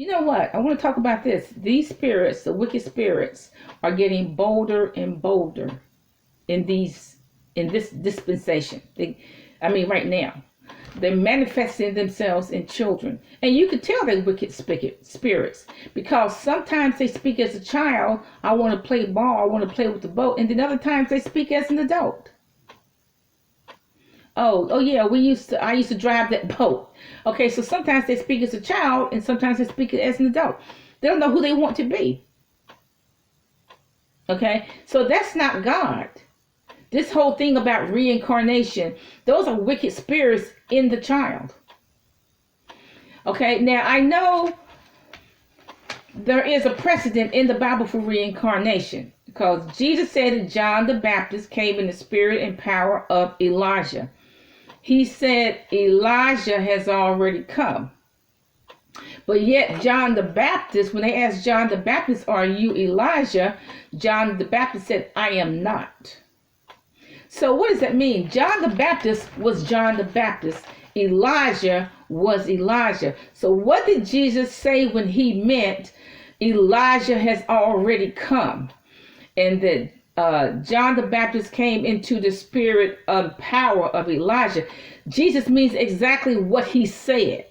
You know what? I want to talk about this. These spirits, the wicked spirits, are getting bolder and bolder in this dispensation. Right now, they're manifesting themselves in children, and you can tell they're wicked spirits because sometimes they speak as a child. I want to play ball. I want to play with the boat, and then other times they speak as an adult. Oh yeah, I used to drive that boat. Okay, so sometimes they speak as a child and sometimes they speak as an adult. They don't know who they want to be. Okay, so that's not God. This whole thing about reincarnation, those are wicked spirits in the child. Okay, now I know there is a precedent in the Bible for reincarnation because Jesus said that John the Baptist came in the spirit and power of Elijah. He said Elijah has already come. But yet John the Baptist, when they asked John the Baptist, are you Elijah? John the Baptist said, I am not. So what does that mean? John the Baptist was John the Baptist. Elijah was Elijah. So what did Jesus say when he meant Elijah has already come? And that John the Baptist came into the spirit of power of Elijah. Jesus means exactly what he said.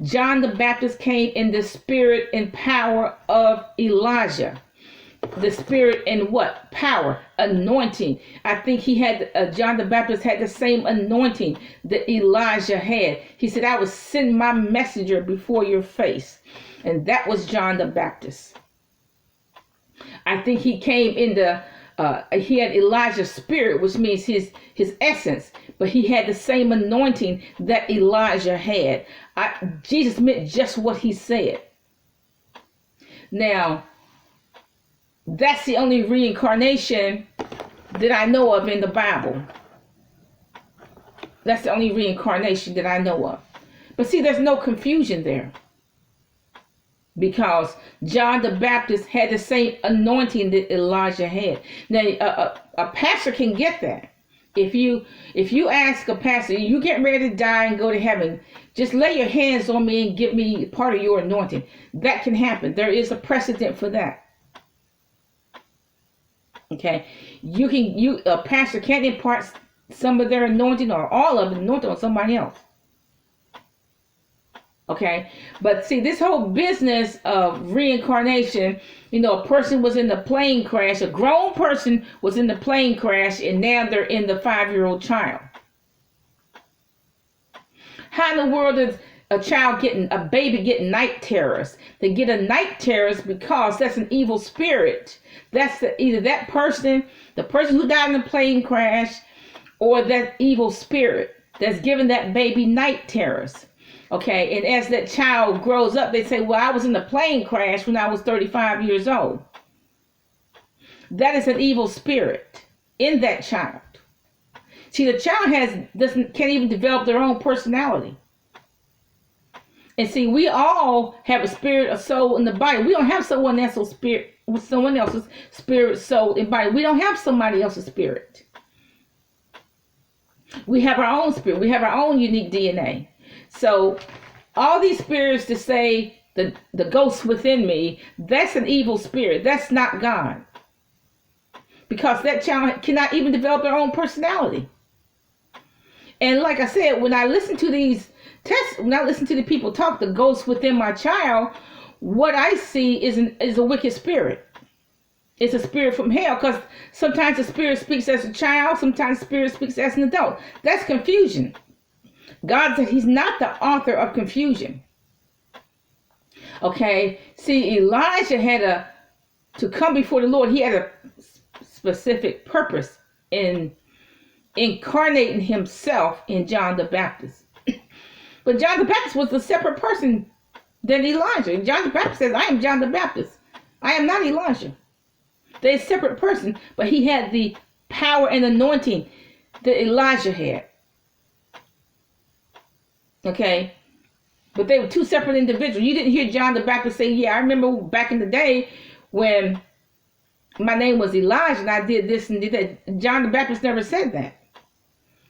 John the Baptist came in the spirit and power of Elijah. The spirit and what? Power, anointing. I think John the Baptist had the same anointing that Elijah had. He said, I will send my messenger before your face. And that was John the Baptist. I think he came in he had Elijah's spirit, which means his essence, but he had the same anointing that Elijah had. Jesus meant just what he said. Now, that's the only reincarnation that I know of in the Bible. That's the only reincarnation that I know of. But see, there's no confusion there. Because John the Baptist had the same anointing that Elijah had. Now, a pastor can get that. If you ask a pastor, you get ready to die and go to heaven, just lay your hands on me and give me part of your anointing. That can happen. There is a precedent for that. Okay, a pastor can't impart some of their anointing or all of the anointing on somebody else. Okay, but see, this whole business of reincarnation, a person was in the plane crash, a grown person was in the plane crash, and now they're in the 5-year-old child. How in the world is a baby getting night terrors? They get a night terrors because that's an evil spirit. That's either that person, the person who died in the plane crash, or that evil spirit that's giving that baby night terrors. Okay, and as that child grows up, they say, well, I was in the plane crash when I was 35 years old. That is an evil spirit in that child. See, the child can't even develop their own personality. And see, we all have a spirit, a soul, and the body. We don't have someone else's spirit, soul, and body. We don't have somebody else's spirit. We have our own spirit. We have our own unique DNA. So all these spirits to say the ghost within me, that's an evil spirit. That's not God. Because that child cannot even develop their own personality. And like I said, when I listen to these tests, when I listen to the people talk, the ghost within my child, what I see is a wicked spirit. It's a spirit from hell, because sometimes the spirit speaks as a child, sometimes the spirit speaks as an adult. That's confusion. God said he's not the author of confusion. Okay, see, Elijah had to come before the Lord. He had a specific purpose in incarnating himself in John the Baptist. But John the Baptist was a separate person than Elijah. And John the Baptist says, I am John the Baptist. I am not Elijah. They're a separate person, but he had the power and anointing that Elijah had. Okay, but they were two separate individuals. You didn't hear John the Baptist say, yeah, I remember back in the day when my name was Elijah and I did this and did that. John the Baptist never said that.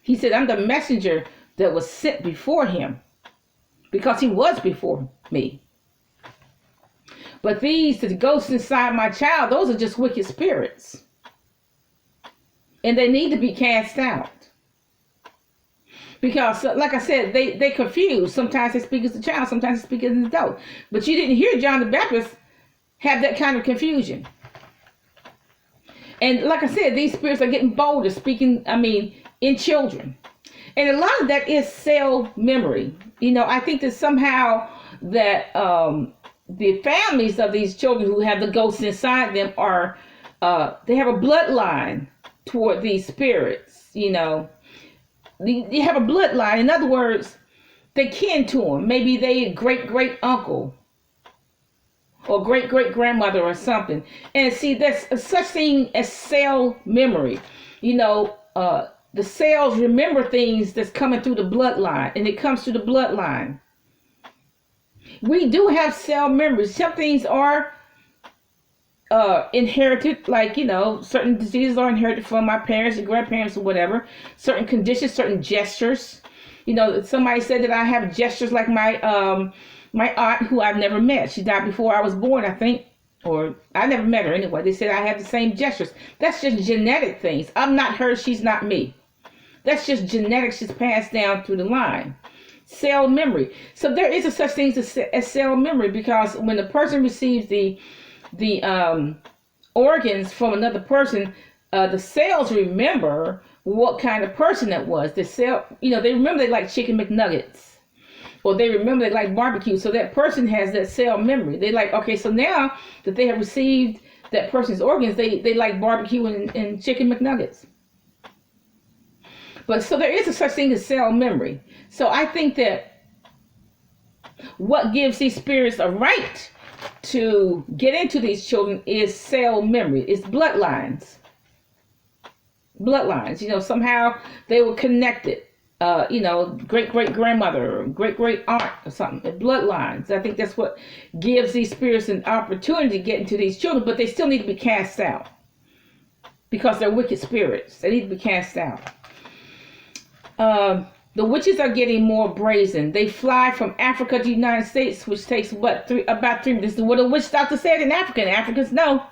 He said, I'm the messenger that was sent before him, because he was before me. But these, the ghosts inside my child, those are just wicked spirits. And they need to be cast out. Because, like I said, they confuse. Sometimes they speak as a child, sometimes they speak as an adult. But you didn't hear John the Baptist have that kind of confusion. And like I said, these spirits are getting bolder, speaking, in children. And a lot of that is cell memory. I think that somehow that the families of these children who have the ghosts inside them are, they have a bloodline toward these spirits, They have a bloodline. In other words, they kin to them. Maybe they great uncle or great grandmother or something. And see, there's such thing as cell memory. The cells remember things that's coming through the bloodline, and it comes through the bloodline. We do have cell memories. Some things are inherited, like, certain diseases are inherited from my parents and grandparents or whatever. Certain conditions, certain gestures. Somebody said that I have gestures like my aunt, who I've never met. She died before I was born, I think. Or I never met her anyway. They said I have the same gestures. That's just genetic things. I'm not her, she's not me. That's just genetics, just passed down through the line. Cell memory. So there is a such thing as cell memory, because when the person receives the organs from another person, the cells remember what kind of person that was. The cell, they remember they like chicken McNuggets, or they remember they like barbecue. So that person has that cell memory. They like, okay, so now that they have received that person's organs, they like barbecue and chicken McNuggets. But so there is a such thing as cell memory. So I think that what gives these spirits a right to get into these children is cell memory. It's bloodlines. Somehow they were connected. Great grandmother, or great aunt or something. Bloodlines. I think that's what gives these spirits an opportunity to get into these children, but they still need to be cast out. Because they're wicked spirits. They need to be cast out. The witches are getting more brazen. They fly from Africa to the United States, which takes about 3 minutes. This is what a witch doctor said in Africa. And Africans know.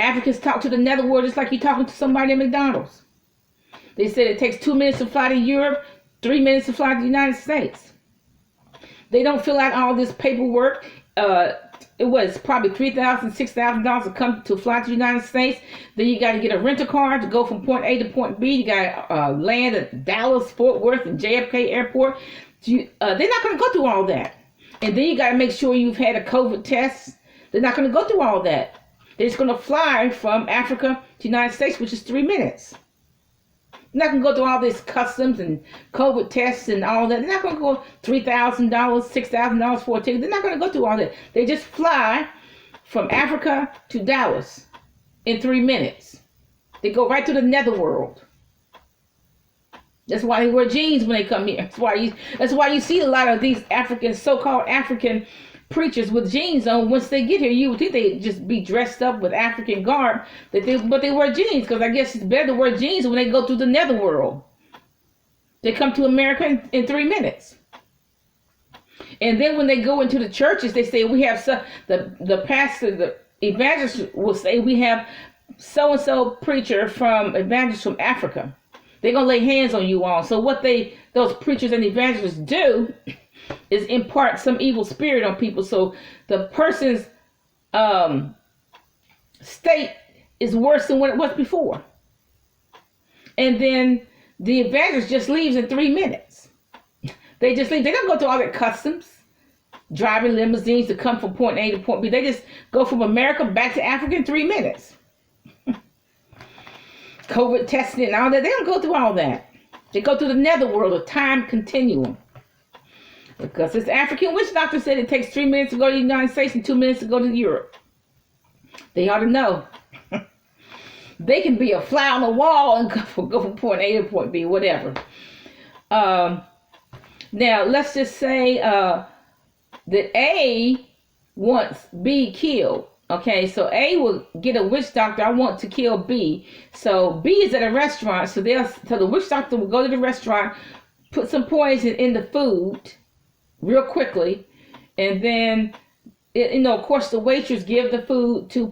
Africans talk to the netherworld just like you're talking to somebody at McDonald's. They said it takes 2 minutes to fly to Europe, 3 minutes to fly to the United States. They don't fill out all this paperwork. It was probably $3,000, $6,000 to fly to the United States. Then you got to get a rental car to go from point A to point B. You got to land at Dallas, Fort Worth, and JFK Airport. They're not going to go through all that. And then you got to make sure you've had a COVID test. They're not going to go through all that. They're just going to fly from Africa to the United States, which is 3 minutes. They're not going to go through all this customs and COVID tests and all that. They're not going to go $3,000, $6,000 for a ticket. They're not going to go through all that. They just fly from Africa to Dallas in 3 minutes. They go right to the netherworld. That's why they wear jeans when they come here. That's why you see a lot of these so-called African preachers with jeans on. Once they get here, you would think they'd just be dressed up with African garb, but they wear jeans, because I guess it's better to wear jeans when they go through the netherworld. They come to America in 3 minutes. And then when they go into the churches, they say we have the pastor, the evangelist will say we have so-and-so preacher evangelist from Africa. They're going to lay hands on you all. So what those preachers and evangelists do is impart some evil spirit on people. So the person's state is worse than what it was before. And then the evangelist just leaves in 3 minutes. They just leave. They don't go through all that customs, driving limousines to come from point A to point B. They just go from America back to Africa in 3 minutes. COVID testing and all that. They don't go through all that. They go through the netherworld, a time continuum. Because this African witch doctor said it takes 3 minutes to go to the United States and 2 minutes to go to Europe. They ought to know. They can be a fly on the wall and go from point A to point B, whatever. Now, let's just say that A wants B killed. Okay, so A will get a witch doctor. I want to kill B. So B is at a restaurant. So the witch doctor will go to the restaurant, put some poison in the food real quickly, and then of course, the waitress give the food to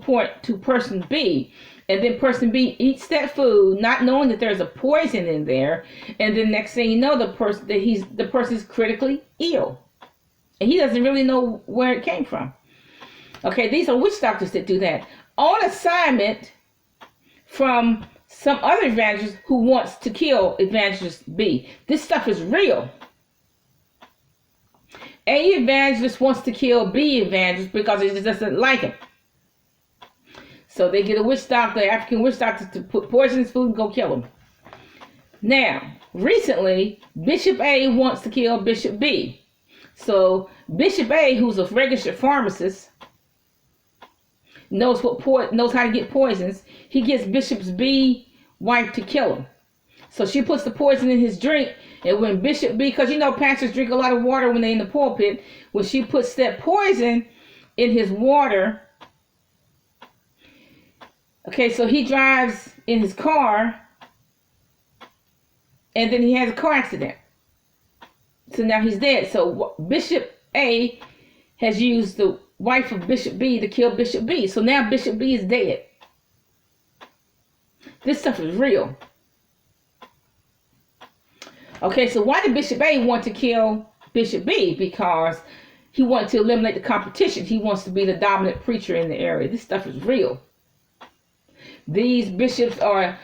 person B, and then person B eats that food, not knowing that there's a poison in there, and then next thing you know, the person's critically ill, and he doesn't really know where it came from. Okay, these are witch doctors that do that on assignment from some other evangelist who wants to kill evangelist B. This stuff is real. A evangelist wants to kill B evangelist because he just doesn't like him. So they get a witch doctor, African witch doctor, to put poison in his food and go kill him. Now, recently, Bishop A wants to kill Bishop B. So Bishop A, who's a registered pharmacist, knows how to get poisons. He gets Bishop B wife to kill him. So she puts the poison in his drink, and when Bishop B, because you know pastors drink a lot of water when they're in the pulpit, when she puts that poison in his water, okay, so he drives in his car, and then he has a car accident. So now he's dead. So Bishop A has used the wife of Bishop B to kill Bishop B. So now Bishop B is dead. This stuff is real. Okay, so why did Bishop A want to kill Bishop B? Because he wanted to eliminate the competition. He wants to be the dominant preacher in the area. This stuff is real. These bishops are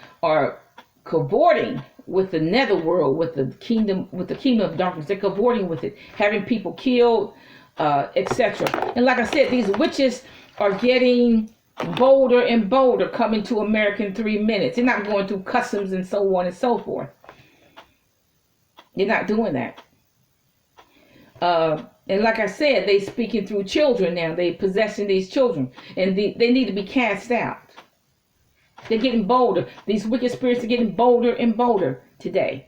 cavorting with the netherworld, with the kingdom of darkness. They're cavorting with it, having people killed, etc. And like I said, these witches are getting bolder and bolder, coming to America in 3 minutes. They're not going through customs and so on and so forth. They're not doing that. And like I said, they speaking through children now. They possessing these children, and they need to be cast out. They're getting bolder. These wicked spirits are getting bolder and bolder today.